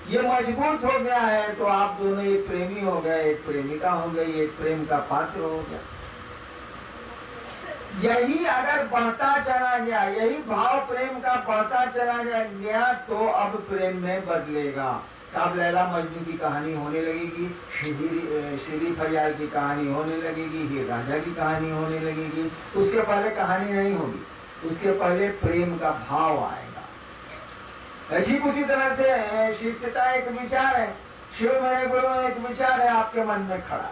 ये मजबूत हो गया है तो आप दोनों एक प्रेमी हो गए, एक प्रेमिका हो गई, एक प्रेम का पात्र हो गया। यही अगर बढ़ता चला गया, यही भाव प्रेम का बढ़ता चला गया तो अब प्रेम में बदलेगा। अब लैला मजनू की कहानी होने लगेगी, श्री फरियाद की कहानी होने लगेगी, हीर रांझा की कहानी होने लगेगी। उसके पहले कहानी नहीं होगी, उसके पहले प्रेम का भाव आएगा। ठीक उसी तरह से शिष्यता एक विचार है, शिव मेरे गुरु एक विचार है आपके मन में खड़ा,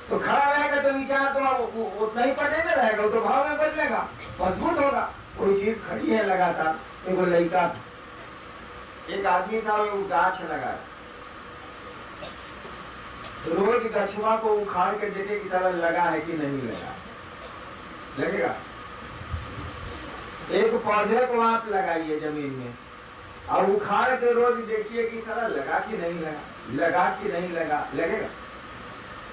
तो खड़ा रहेगा तो विचार तो उतना ही पटे में रहेगा, वो तो भाव में बदलेगा, मजबूत होगा। कोई चीज खड़ी है लगातार, देखो लड़का एक आदमी था, वो गाछ लगा, रोज गछुआ को उखाड़ के देखे कि साला लगा है कि नहीं लगा, लगेगा। एक पौधे को आप लगाइए जमीन में और उखाड़ के रोज देखिए कि साला लगा कि नहीं लगा, लगा कि नहीं लगा, लगेगा।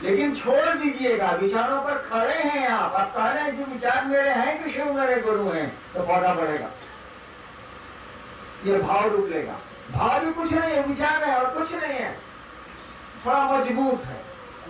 लेकिन छोड़ दीजिएगा, विचारों पर खड़े हैं आप कह रहे हैं कि विचार मेरे हैं कि शिव मेरे गुरु हैं, तो पौधा बढ़ेगा, ये भाव रुक लेगा। भाव भी कुछ नहीं है, विचार है और कुछ नहीं है, थोड़ा मजबूत है।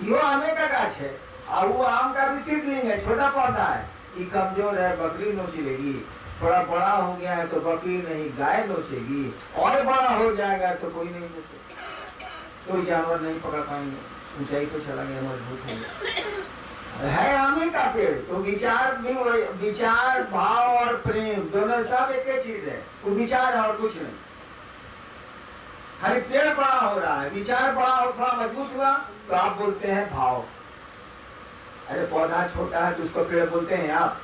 यो आमे का गाछ है और वो आम का भी सीडलिंग है, छोटा पौधा है, ये कमजोर है, बकरी नोची लेगी। थोड़ा बड़ा हो गया है तो बकरी नहीं गाय नोचेगी, और बड़ा हो जाएगा तो कोई नहीं नोचेगा, कोई जानवर नहीं पकड़ पाएंगे, ऊंचाई तो चला गया, मजबूत हो गया। है आमे का पेड़ तो विचार भी, विचार भाव और प्रेम दोनों सब एक ही चीज है, वो विचार है और कुछ नहीं। खाली पेड़ बड़ा हो रहा है, विचार बड़ा हो, थोड़ा मजबूत हुआ तो आप बोलते हैं भाव। अरे पौधा छोटा है तो उसको पेड़ बोलते हैं, आप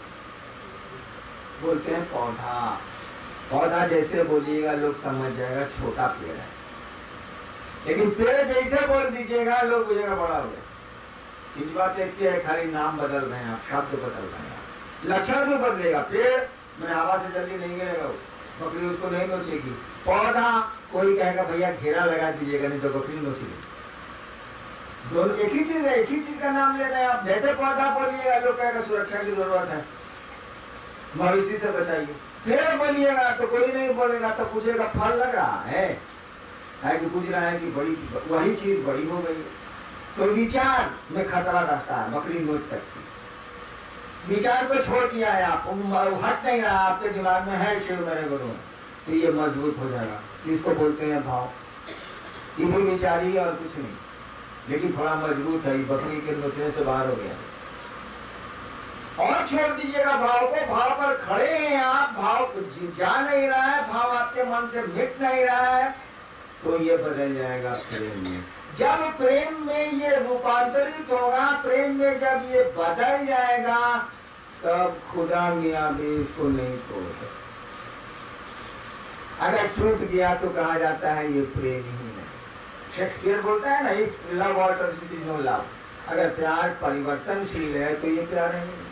बोलते हैं पौधा। पौधा जैसे बोलिएगा लोग समझ जाएगा छोटा पेड़ है, लेकिन पेड़ जैसे बोल दीजिएगा लोग बुझेगा बड़ा हो गया। चीज बात एक है, खाली नाम बदल रहे हैं आप, शब्द बदल रहे हैं आप, लक्षण भी बदलेगा। पेड़ में हवा से जल्दी नहीं गिरेगा, बकरी उसको नहीं नोचेगी। पौधा कोई कहेगा भैया घेरा लगा दीजिएगा, नहीं तो बकरी नोचेगी। दोनों एक ही चीज है, एक ही चीज का नाम ले रहे हैं आप। जैसे पौधा बोलिएगा लोग कहेगा सुरक्षा की जरूरत है, मवेशी से बचाइए। पेड़ बोलिएगा तो कोई नहीं बोलेगा, तो पूछेगा फल लग रहा है कि पूछ रहा है कि बड़ी वही चीज बड़ी हो गई। तो विचार में खतरा रहता है, बकरी नोच सकती। विचार को छोड़ दिया है आप, हट नहीं रहा, आपके दिमाग में है शिव मेरे गुरु, तो ये मजबूत हो जाएगा। इसको बोलते हैं भाव। ये भी विचार ही और कुछ नहीं, लेकिन थोड़ा मजबूत है, बकरी के नोचने से बाहर हो गया। और छोड़ दीजिएगा भाव को, भाव पर खड़े हैं आप, भाव जा नहीं रहा है, भाव आपके मन से मिट नहीं रहा है, तो ये बदल जाएगा प्रेम में। जब प्रेम में ये रूपांतरित होगा, प्रेम में जब ये बदल जाएगा, तब खुदा मियां भी इसको नहीं छोड़ सकते। अगर छूट गया तो कहा जाता है ये प्रेम ही नहीं। शेक्सपियर बोलता है ना, if love alters it is no love. अगर प्यार परिवर्तनशील है तो ये प्यार नहीं,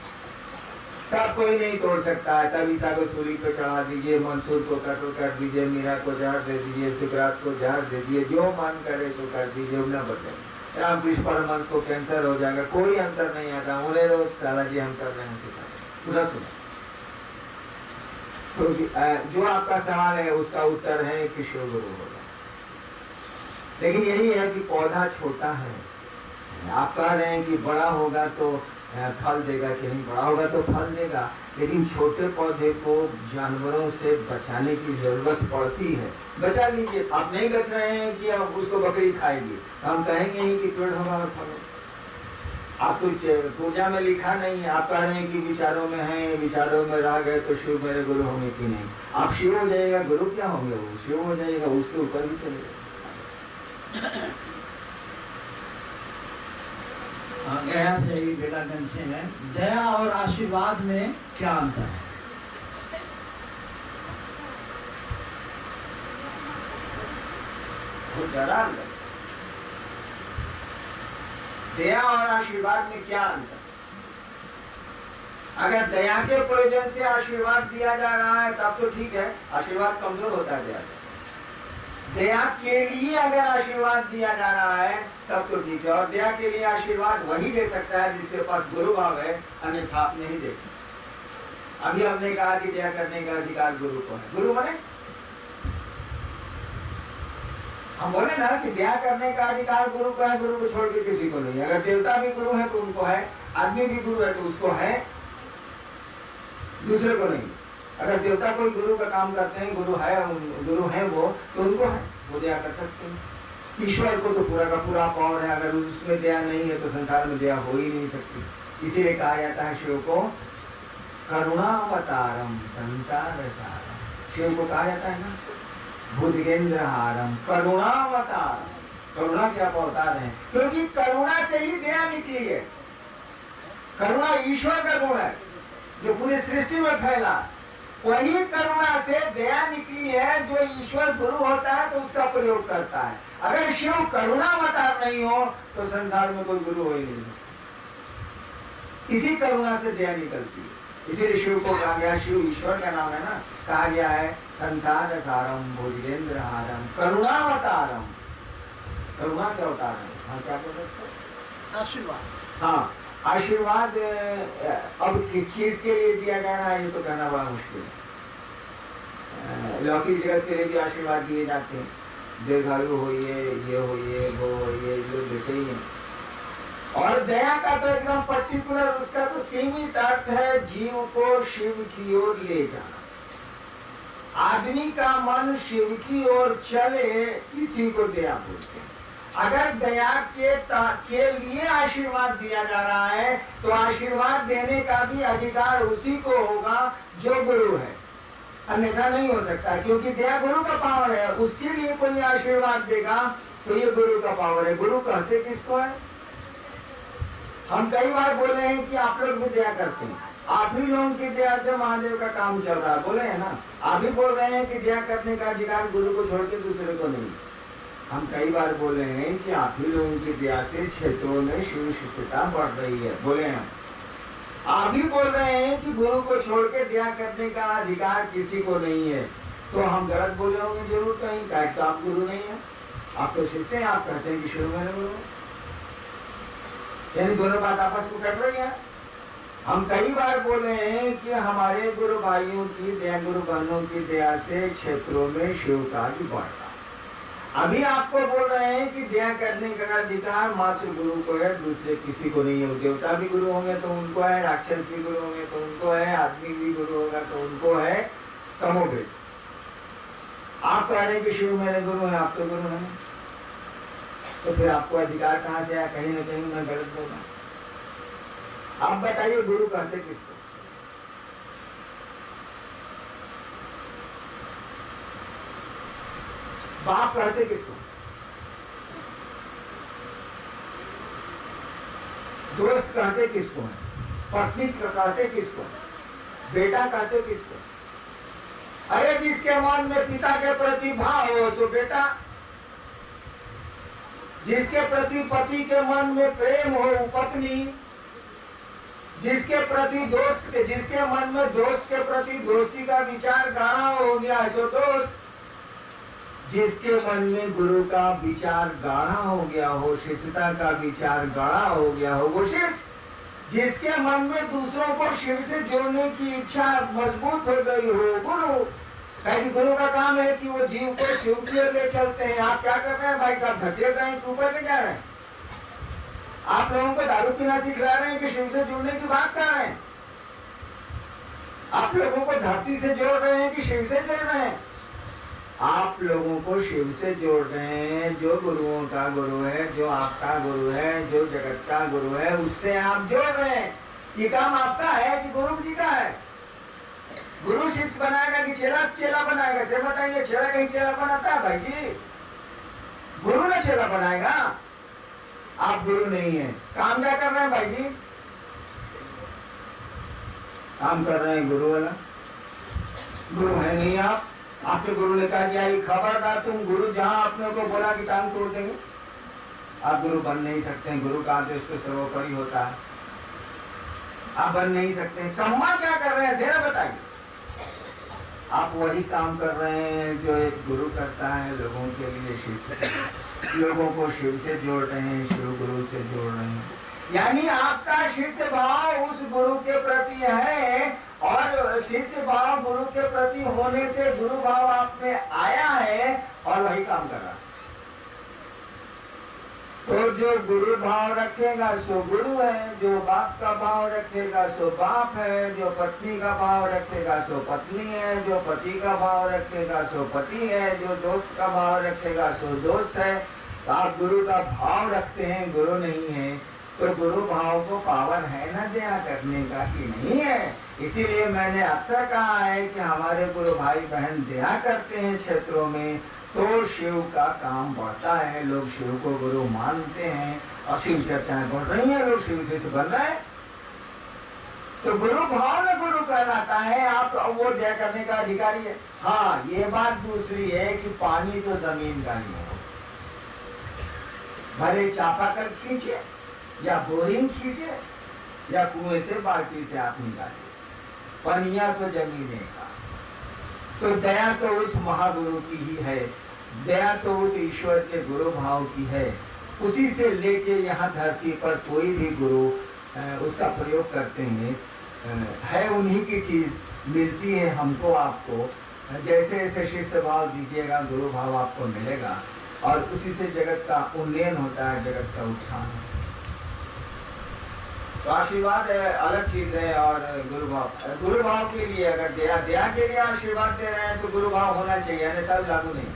तब कोई नहीं तोड़ सकता है। तब ईसा को सूली पे चढ़ा दीजिए, मंसूर को कत्ल कर दीजिए, मीरा को जहर दे दीजिए, सुकरात को जहर दे दीजिए, जो मन करे सो कर दीजिए, न बदले। रामकृष्ण परमहंस को कैंसर हो जाएगा, कोई अंतर नहीं आता। उन्हें रोज साला जी हम कर रहे हैं, सुना सुना। तो जो आपका सवाल है उसका उत्तर है कि शिव गुरु होगा। लेकिन यही है कि पौधा छोटा है, आप कह रहे हैं कि बड़ा होगा तो फल देगा कि नहीं, बड़ा होगा तो फल देगा, लेकिन छोटे पौधे को जानवरों से बचाने की जरूरत पड़ती है। बचा लीजिए, आप नहीं बच रहे हैं कि अब उसको बकरी खाएगी, हम कहेंगे ही कि पेड़ होगा और फल होगा। आप कुछ पूजा में लिखा नहीं है, आप कह रहे हैं कि विचारों में है, विचारों में रह गए तो शिव मेरे गुरु होंगे कि नहीं। आप शिव हो जाएगा, गुरु क्या होंगे, वो शिव हो जाएगा, उसके ऊपर भी चलेगा। गया से ही बेलागंज से है, दया और आशीर्वाद में क्या अंतर है? दया और आशीर्वाद में क्या अंतर? अगर दया के प्रयोजन से आशीर्वाद दिया जा रहा है तब तो ठीक है, आशीर्वाद कमजोर होता है। दया के लिए अगर आशीर्वाद दिया जा रहा है तब तो ठीक है, और दया के लिए आशीर्वाद वही दे सकता है जिसके पास गुरु भाव है, अन्यथा आप नहीं दे सकते। अभी हमने कहा कि दया करने का अधिकार गुरु को है। गुरु बने हम बोले ना कि दया करने का अधिकार गुरु का है, गुरु को छोड़ के किसी को नहीं। अगर देवता भी गुरु है तो उनको है, आदमी भी गुरु है तो उसको है, दूसरे को नहीं। अगर देवता कोई गुरु का काम करते हैं, गुरु है वो, तो उनको है, वो दया कर सकते हैं। ईश्वर को तो पूरा का पूरा पावर है, अगर उसमें दया नहीं है तो संसार में दया हो ही नहीं सकती। इसीलिए कहा जाता है शिव को करुणावतारम संसार सारम। शिव को कहा जाता है ना भुजगेंद्र हारम, करुणावतारम। करुणा के आप अवतार हैं, क्योंकि करुणा से ही दया निकली है। करुणा ईश्वर का गुण है जो पूरी सृष्टि में फैला, वही करुणा से दया निकली है। जो ईश्वर गुरु होता है तो उसका प्रयोग करता है। अगर शिव करुणावतार नहीं हो तो संसार में कोई गुरु हो ही नहीं सकता। इसी करुणा से दया निकलती है, इसीलिए शिव को कहा गया, शिव ईश्वर का नाम है ना, कहा गया है संसार सारम भुजगेंद्र हारम करुणावतारम। करुणा के अवतार है। हाँ, क्या बोल रहे? आशीर्वाद। हाँ, आशीर्वाद अब किस चीज के लिए दिया जा रहा है ये तो कहना बड़ा मुश्किल है। लौकिक जगत के लिए भी आशीर्वाद दिए जाते हैं, दीर्घायु होइए, ये होइए, वो होइए, जो देते ही है। और दया का तो एकदम पर्टिकुलर, उसका तो सीमित अर्थ है जीव को शिव की ओर ले जाना। आदमी का मन शिव की ओर चले, इसी को दया बोलते हैं। अगर दया के लिए आशीर्वाद दिया जा रहा है तो आशीर्वाद देने का भी अधिकार उसी को होगा जो गुरु है, अन्यथा नहीं हो सकता। क्योंकि दया गुरु का पावर है, उसके लिए कोई आशीर्वाद देगा तो ये गुरु का पावर है। गुरु कहते किसको है? हम कई बार बोले हैं कि आप लोग भी दया करते हैं, आप ही लोगों की दया से महादेव का काम चल रहा है, बोले है ना। आप भी बोल रहे हैं कि दया करने का अधिकार गुरु को छोड़ के दूसरे को नहीं। हम कई बार बोले हैं कि आप ही लोगों की दया से क्षेत्रों में शिव शिष्यता बढ़ रही है, बोले हैं। आप भी बोल रहे हैं कि गुरु को छोड़ के दया करने का अधिकार किसी को नहीं है, तो हम गलत बोले होंगे जरूर कहीं, क्या तो आप गुरु नहीं है, आप तो शिष्य हैं। आप कहते हैं कि शिव मैंने गुरु, यानी दोनों बात आपस में कर रही है। हम कई बार बोले हैं कि हमारे गुरु भाइयों की दया, गुरु बहनों की दया से क्षेत्रों में शिव का भी बढ़ता। अभी आपको बोल रहे हैं कि दया करने का अधिकार मात्र गुरु को है, दूसरे किसी को नहीं है। देवता भी गुरु होंगे तो उनको है, राक्षस भी गुरु होंगे तो उनको है, आदमी भी गुरु होगा तो उनको है, कमोबेश। आप कह रहे हैं कि शिव मेरे गुरु है, आप तो गुरु हैं, तो फिर आपको अधिकार कहाँ से आया? कहीं ना कहीं मैं गलत बोल रहा हूं। आप बताइए गुरु कहते किसको? बाप कहते किसको? दोस्त कहते किसको है? पत्नी कहते किसको? बेटा कहते किसको? अरे जिसके मन में पिता के प्रति भाव हो सो बेटा, जिसके प्रति पति के मन में प्रेम हो पत्नी, जिसके प्रति दोस्त के, जिसके मन में दोस्त के प्रति दोस्ती का विचार गाढ़ा हो गया है सो दोस्त, जिसके मन में गुरु का विचार गाढ़ा हो गया हो, शिष्यता का विचार गाढ़ा हो गया हो वो शिष्य, जिसके मन में दूसरों को शिव से जोड़ने की इच्छा मजबूत हो गई हो गुरु। कहीं गुरु का काम है कि वो जीव को शिव की ओर ले चलते हैं। आप क्या कर रहे हैं भाई साहब? धकेल रहे हैं, ऊपर ले जा रहे हैं। आप लोगों को दारू पीना सिखला रहे हैं कि शिव से जुड़ने की बात कर रहे हैं। आप लोगों को धरती से जोड़ रहे हैं कि शिव से जोड़ रहे हैं? आप लोगों को शिव से जोड़ रहे हैं, जो गुरुओं का गुरु है, जो आपका गुरु है, जो जगत का गुरु है, उससे आप जोड़ रहे हैं। ये काम आपका है कि गुरु जी का है? गुरु शिष्य बनाएगा कि चेला बनाएगा? से बताइए, चेला कहीं चेला बनाता है भाई जी? गुरु ने चेला बनाएगा। आप गुरु नहीं है, काम क्या कर रहे हैं भाई जी? काम कर रहे हैं गुरु वाला। गुरु है नहीं आप। आपके गुरु ने कहा कि खबरदार तुम गुरु, जहां आपने को बोला कि टांग तोड़ देंगे, आप गुरु बन नहीं सकते। गुरु का आदेश तो सर्वोपरि होता है, आप बन नहीं सकते। कम्मा क्या कर रहे हैं सेना बताइए? आप वही काम कर रहे हैं जो एक गुरु करता है, लोगों के लिए शिष्य, लोगों को शिव से जोड़ रहे हैं, शिव गुरु से जोड़ रहे हैं। यानी आपका शिष्य भाव उस गुरु के प्रति है, और शिष्य भाव गुरु के प्रति होने से गुरु भाव आप में आया है और वही काम कर रहा है। तो जो गुरु भाव रखेगा सो गुरु है, जो बाप का भाव रखेगा सो बाप है, जो पत्नी का भाव रखेगा सो पत्नी है, जो पति का भाव रखेगा सो पति है, जो दोस्त का भाव रखेगा सो दोस्त है। तो आप गुरु का भाव रखते हैं, गुरु नहीं है, तो गुरु भाव को पावर है ना दया करने का कि नहीं है। इसीलिए मैंने अक्सर कहा है कि हमारे गुरु भाई बहन दया करते हैं क्षेत्रों में, तो शिव का काम बढ़ता है, लोग शिव को गुरु मानते हैं और शिव चर्चाएं बढ़ रही हैं, लोग शिव से बन रहे हैं। तो गुरु भाव में गुरु कहलाता है, आप वो दया करने का अधिकारी है। हाँ, ये बात दूसरी है कि पानी तो जमीन का नहीं हो, भले चापाकल खींचे या बोरिंग खींचे या कुएं से बाल्टी से आप निकाले, पनिया तो जमीन का। तो दया तो उस महागुरु की ही है, दया तो उस ईश्वर के गुरु भाव की है। उसी से लेके यहाँ धरती पर कोई भी गुरु उसका प्रयोग करते हैं, है उन्हीं की चीज मिलती है हमको आपको। जैसे जैसे शिष्य भाव दीजिएगा गुरु भाव आपको मिलेगा और उसी से जगत का उन्नयन होता है, जगत का उत्थान। तो आशीर्वाद अलग चीज है और गुरु भाव के लिए अगर दया के लिए आशीर्वाद दे रहे हैं तो गुरु भाव होना चाहिए, अन्यथा तब लागू नहीं।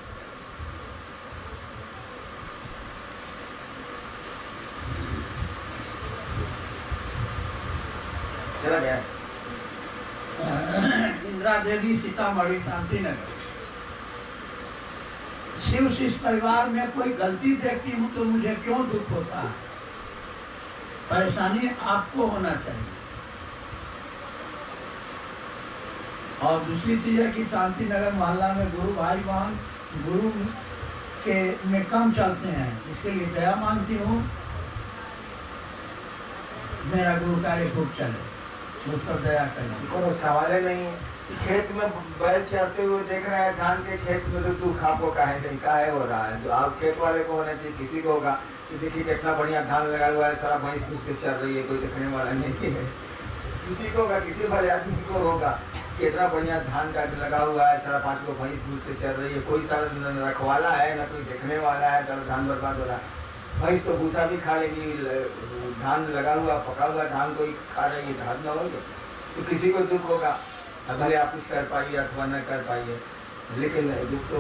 चला गया। इंदिरा देवी, सीतामढ़ी, शांति नगर। शिव शिष्य परिवार में कोई गलती देखती हूँ तो मुझे क्यों दुख होता है? परेशानी आपको होना चाहिए। और दूसरी चीज है कि शांति नगर मोहल्ला में गुरु भाई बहन गुरु के में कम चलते हैं, इसके लिए दया मांगती हूँ, मेरा गुरु कार्य खूब चले, मुझ पर दया करें। कोई सवाल ही नहीं है। खेत में बैल चढ़ते हुए देख रहे हैं, धान के खेत में तो तू खापो का है, नहीं का है हो रहा है। जो आप खेत वाले को होना चाहिए, किसी को होगा कि देखिए कितना बढ़िया धान लगा हुआ है, सारा भैंस घुस के चल रही है, कोई देखने वाला नहीं है। किसी को होगा, किसी वाले आदमी को होगा कितना बढ़िया धान का लगा हुआ है, सारा 5 को भैंस घुस के चल रही है, कोई सारा रखवाला है ना कोई देखने वाला है, सारा धान बर्बाद हो रहा है। भैंस तो भूसा भी खा लेगी, धान लगा हुआ पका हुआ धान कोई खा रही है, धान न होगा तो किसी को दुख होगा, भले आप कुछ कर पाइए अथवा न कर पाइए, लेकिन दुख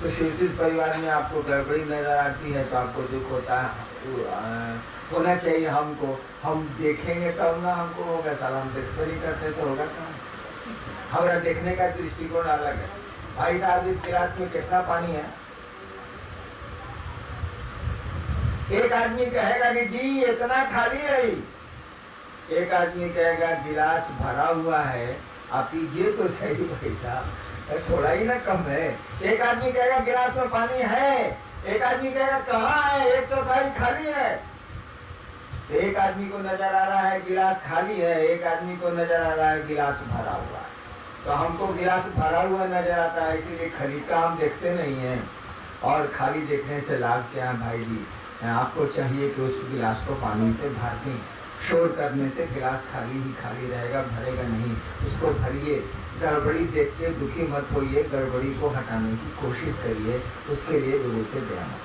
तो शिवसिद्ध परिवार में आपको गड़बड़ी नजर आती है तो आपको दुख होता है। होना चाहिए हमको, हम देखेंगे तब ना हमको होगा, साला हम देखते नहीं करते तो होगा कहाँ? हमारा देखने का दृष्टिकोण अलग है। भाई साहब इस गिलास में कितना पानी है? एक आदमी कहेगा कि जी इतना खाली है, एक आदमी कहेगा गिलास भरा हुआ है, आप पीजिए तो सही पैसा, थोड़ा ही ना कम है। एक आदमी कहेगा गिलास में पानी है, एक आदमी कहेगा कहाँ है, 1/4 खाली है। एक आदमी को नजर आ रहा है गिलास खाली है, एक आदमी को नजर आ रहा है गिलास भरा हुआ है। तो हमको गिलास भरा हुआ नजर आता है, इसीलिए खाली का हम देखते नहीं है। और खाली देखने से लाभ क्या है भाई जी? आपको चाहिए कि उस गिलास को पानी से भर दें। शोर करने से गिलास खाली ही खाली रहेगा, भरेगा नहीं, उसको भरिए। गड़बड़ी देख के दुखी मत होइए, गड़बड़ी को हटाने की कोशिश करिए, उसके लिए गुरु से दया